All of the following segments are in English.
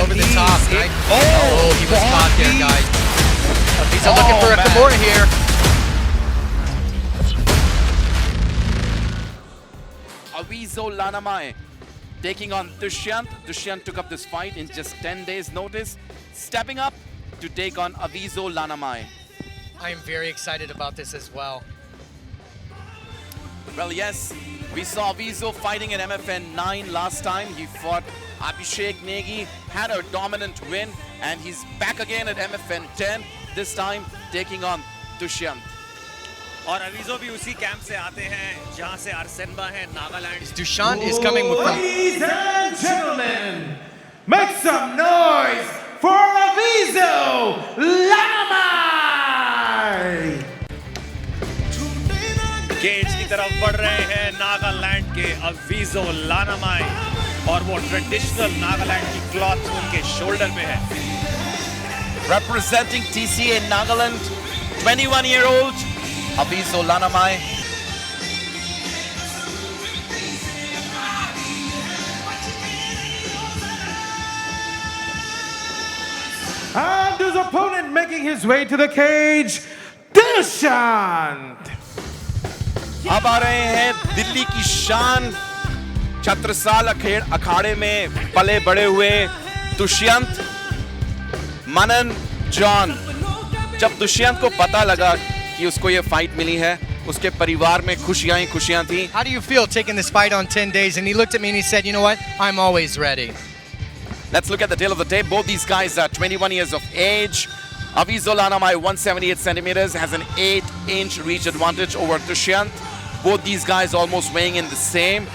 over the top. Right? Oh, he was caught there, guys. Avizo looking for a Kimura here. Avizo Lanamai taking on Dushyant. Dushyant took up this fight in just 10 days' notice, stepping up to take on Avizo Lanamai. I am very excited about this as well. Well, yes, we saw Avizo fighting at MFN 9 last time. He fought Abhishek Negi, had a dominant win, and he's back again at MFN 10, this time taking on Dushyant. और अवीज़ो भी उसी camp से आते हैं जहां से अरसेनबा है, Nagaland. Dushyant is coming with Ladies and gentlemen, make some noise for Avizo Lanamai! Cage की तरफ बढ़ रहे हैं नागालैंड के अवीज़ो लानामाई और वो ट्रेडिशनल नागालैंड की क्लॉथ उनके शोल्डर में है। Representing TCA Nagaland, 21-year-old Avizo Lanamai. And his opponent making his way to the cage, Dushyant! अब आ रहे हैं दिल्ली की शान, छत्रसाल अखाड़े में पले बड़े हुए दुष्यंत मनन जॉन। जब दुष्यंत को पता लगा कि उसको ये फाइट मिली है, उसके परिवार में खुशियां ही खुशियां थी। How do you feel taking this fight on 10 days? And he looked at me and he said, you know what? I'm always ready. Let's look at the tale of the tape. Both these guys are 21 years of age. Avizo Lanamai, 178 centimeters, has an 8-inch reach advantage over Dushyant. Both these guys almost weighing in the same.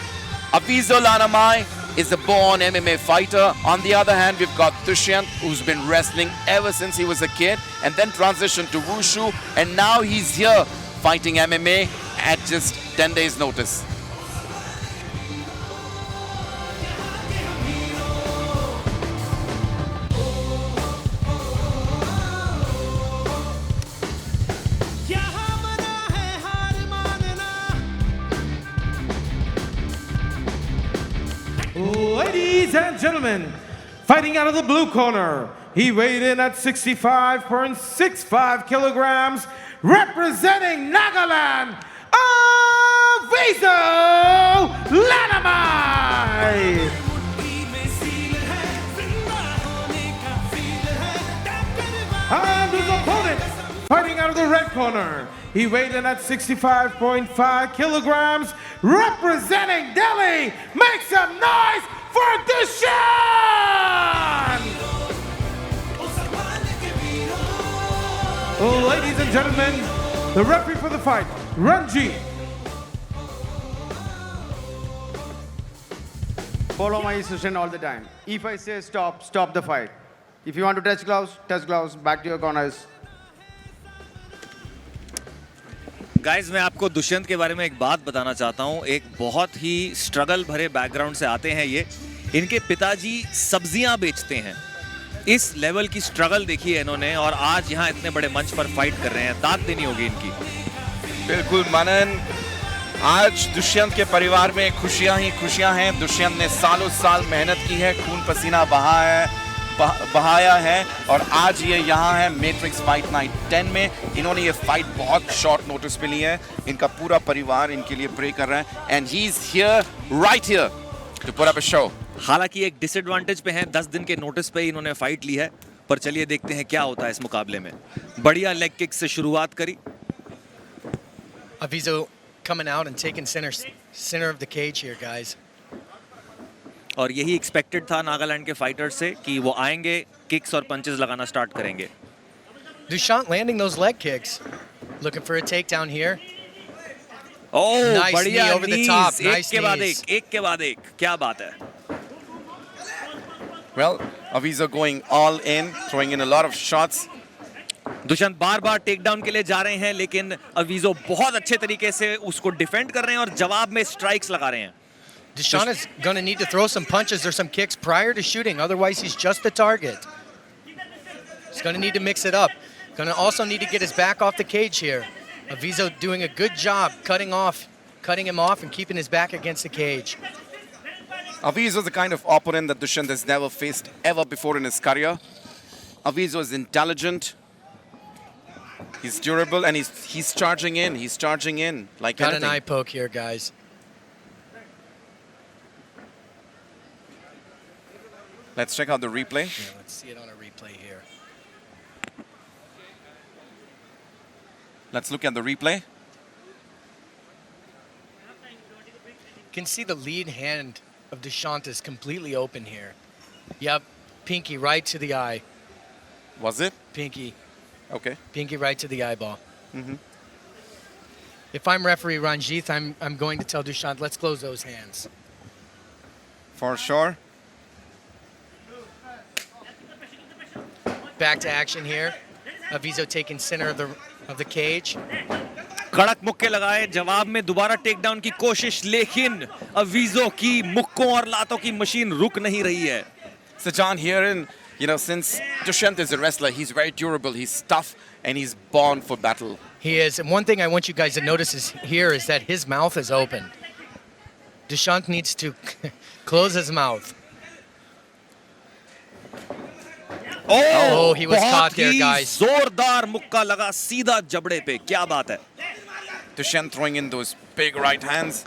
Avizo Lanamai is a born MMA fighter. On the other hand, we've got Dushyant, who's been wrestling ever since he was a kid, and then transitioned to Wushu, and now he's here fighting MMA at just 10 days' notice. Ladies and gentlemen, fighting out of the blue corner, he weighed in at 65.65 kilograms, representing Nagaland, Avizo Lanamai! And his opponent, fighting out of the red corner, he weighed in at 65.5 kilograms, representing Delhi. Make some noise for Dushyant! Ladies and gentlemen, the referee for the fight, Ranjit. Follow my instruction all the time. If I say stop, stop the fight. If you want to touch gloves, back to your corners. Guys मैं आपको दुष्यंत के बारे में एक बात बताना चाहता हूँ। एक बहुत ही स्ट्रगल भरे बैकग्राउंड से आते हैं ये। इनके पिताजी सब्जियां बेचते हैं। इस लेवल की स्ट्रगल देखी है इन्होंने और आज यहाँ इतने बड़े मंच पर फाइट कर रहे हैं। दाद देनी होगी इनकी। बिल्कुल मनन, आज दुष्यंत के परिवार में खुशियां ही खुशियां हैं। दुष्यंत ने सालों साल मेहनत की है, खून पसीना बहाया है और आज ये यहाँ है मैट्रिक्स फाइट नाइट 10 में। इन्होंने ये फाइट बहुत शॉर्ट नोटिस पे ली है। इनका पूरा परिवार इनके लिए प्रे कर रहा है and he is here right here to put up a show. हालांकि एक डिसएडवांटेज पे हैं, 10 दिन के नोटिस पे इन्होंने फाइट ली है, पर चलिए देखते हैं क्या होता है इस मुकाबले में। बढ़िया लेग किक से शुरुआत करी। Avizo coming out and taking center of the cage here, guys. और यही एक्सपेक्टेड था नागालैंड के फाइटर से कि वो आएंगे, किक्स और पंचेस लगाना स्टार्ट करेंगे। Dushyant landing those leg kicks. Looking for a takedown here. Oh Nice बढ़िया knee over the knees, top. एक Nice के बाद knees. एक के बाद एक, क्या बात है। Well, Avizo going all in, throwing in a lot of shots. Dushyant बार-बार टेक डाउन के लिए जा रहे हैं, लेकिन अवीज़ो बहुत अच्छे तरीके से उसको डिफेंड कर रहे हैं और जवाब में स्ट्राइक्स लगा रहे हैं। Dushyant is going to need to throw some punches or some kicks prior to shooting. Otherwise, he's just the target. He's going to need to mix it up. Going to also need to get his back off the cage here. Avizo doing a good job cutting him off and keeping his back against the cage. Avizo is the kind of opponent that Dushyant has never faced ever before in his career. Avizo is intelligent. He's durable and he's charging in. He's charging in like Got anything. an eye poke here, guys. Let's check out the replay. Yeah, let's see it on a replay here. Let's look at the replay. You can see the lead hand of Dushyant is completely open here. Yep, pinky right to the eye. Was it? Pinky, Okay. pinky right to the eyeball. If I'm referee Ranjit, I'm going to tell Dushyant, let's close those hands. For sure. Back to action here. Avizo taking center of the cage. कड़क मुक्के लगाए, जवाब में दोबारा take down की कोशिश, लेकिन अवीजो की मुक्कों और लातों की मशीन रुक नहीं रही है. So John, here since Dushyant is a wrestler, he's very durable, he's tough, and he's born for battle. He is. And one thing I want you guys to notice is that his mouth is open. Dushyant needs to close his mouth. Oh, he was caught there, guys. जोरदार मुक्का लगा सीधा जबड़े पे. क्या बात है. Dushyant throwing in those big right hands.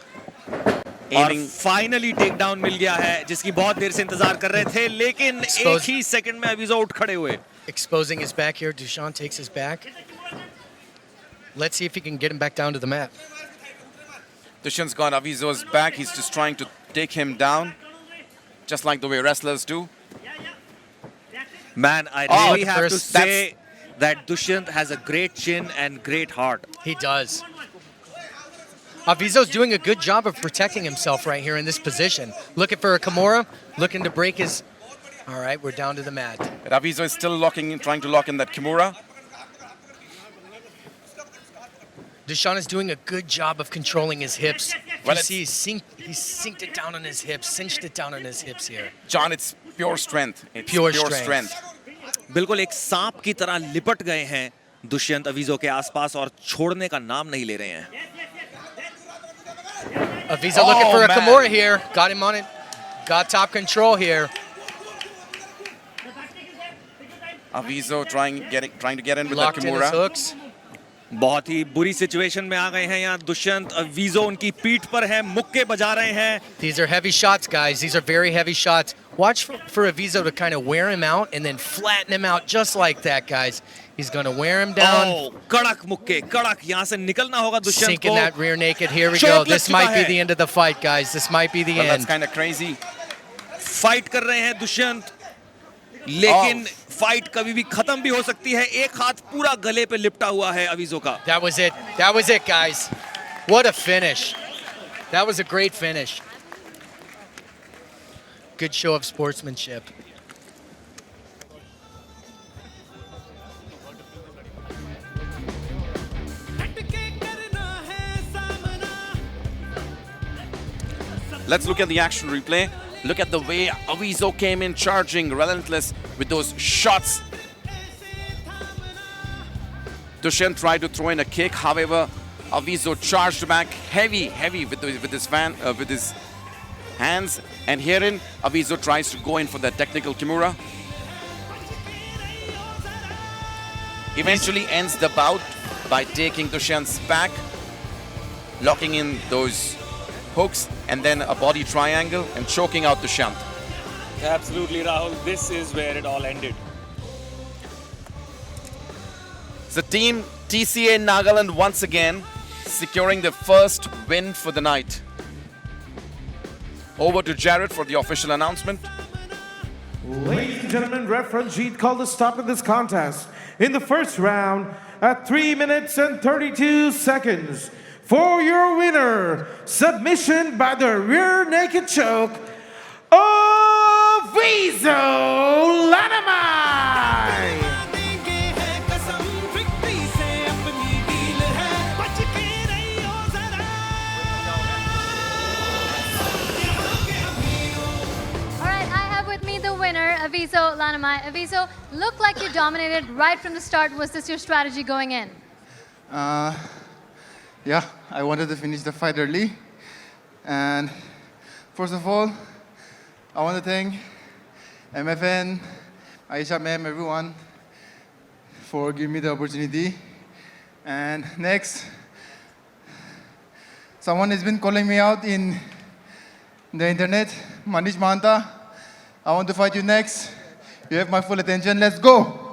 और Aiming. फाइनली टेक डाउन मिल गया है, जिसकी बहुत देर से इंतजार कर रहे थे, लेकिन एक ही सेकंड में अवीजो उठ खड़े हुए. Exposing his back here. Dushyant takes his back. Let's see if he can get him back down to the mat. Dushyant's got Avizo's back. He's just trying to take him down, just like the way wrestlers do. Man, I Oh, really the have to first- say that Dushyant has a great chin and great heart. He does. Avizo's doing a good job of protecting himself right here in this position. Looking for a Kimura, looking to break his... All right, we're down to the mat. But Avizo is still trying to lock in that Kimura. Dushyant is doing a good job of controlling his hips. Well, You see, he's synced it down on his hips, cinched it down on his hips here. John, it's pure strength. It's Pure pure strength. strength. बिल्कुल एक सांप की तरह लिपट गए हैं दुष्यंत अवीजो के आसपास और छोड़ने का नाम नहीं ले रहे हैं. Avizo looking for a man. Kimura here. Got him on it. Got top control here. Avizo trying to get in with Locked that in his Kimura. hooks. बहुत ही बुरी सिचुएशन में आ गए हैं यहाँ दुष्यंत. अवीजो उनकी पीठ पर है, मुक्के बजा रहे हैं. These are heavy shots, guys. These are very heavy shots. Watch for Avizo to kind of wear him out and then flatten him out just like that, guys. He's going to wear him down. Oh, कड़क मुक्के, कड़क. यहाँ से निकलना होगा Dushyant Sinking को. that rear naked. Here we Choke go. लग This चुका might be है. the end of the fight, guys. This might be the Well, that's end. kind of crazy. Fight कर रहे हैं दुष्यंत, लेकिन फाइट कभी भी खत्म भी हो सकती है. एक हाथ पूरा गले पे लिपटा हुआ है अवीजो का. That was it. That was it, guys. What a finish. That was a great finish. Good show of sportsmanship. Let's look at the action replay. Look at the way Avizo came in charging, relentless with those shots. Dushyant tried to throw in a kick, however, Avizo charged back heavy with his hands. And herein, Avizo tries to go in for that technical Kimura. Eventually ends the bout by taking Dushyant's back, locking in those hooks, and then a body triangle and choking out Dushyant. Absolutely, Rahul. This is where it all ended. The team TCA Nagaland once again securing the first win for the night. Over to Jared for the official announcement. Ladies and gentlemen, Ref Ranjit called a stop in this contest in the first round at 3 minutes and 32 seconds. For your winner, submission by the rear naked choke, Avizo Lanamai. All right, I have with me the winner, Avizo Lanamai. Avizo, looked like you dominated right from the start. Was this your strategy going in? Yeah, I wanted to finish the fight early. And first of all, I want to thank MFN, Aisha ma'am, everyone for giving me the opportunity. And next, someone has been calling me out in the internet, Manish Mahanta. I want to fight you next. You have my full attention. Let's go.